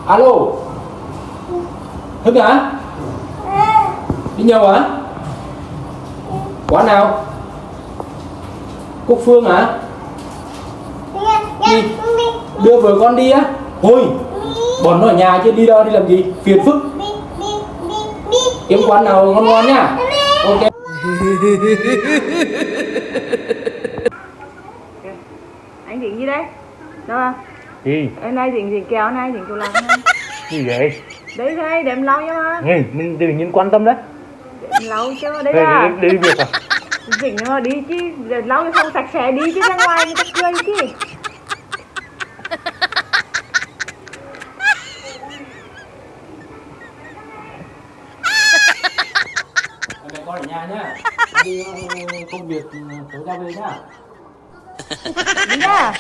Alo, Hưng hả? Đi nhậu hả? Quán nào? Cúc Phương hả? Đi đưa vợ con đi á? Thôi, bọn nó ở nhà chứ đi đâu đi làm gì? Phiền phức. Kiếm quán nào ngon ngon nhá. Ok. Anh dính gì đấy? Đâu à? Gì? Em này dính kéo này, dính chỗ lạc này. Gì vậy? Đấy đây, để em lau cho mà. Nghe, mình tự nhiên quan tâm đấy. Để em lau cho, đây Đây, là đi việc à? dính mà đi chứ, để lau cho xong sạch sẽ đi chứ ra ngoài người ta cười chứ. Mẹ con ở nhà nhá. Đi công việc tối ra về nhá. Đi nha.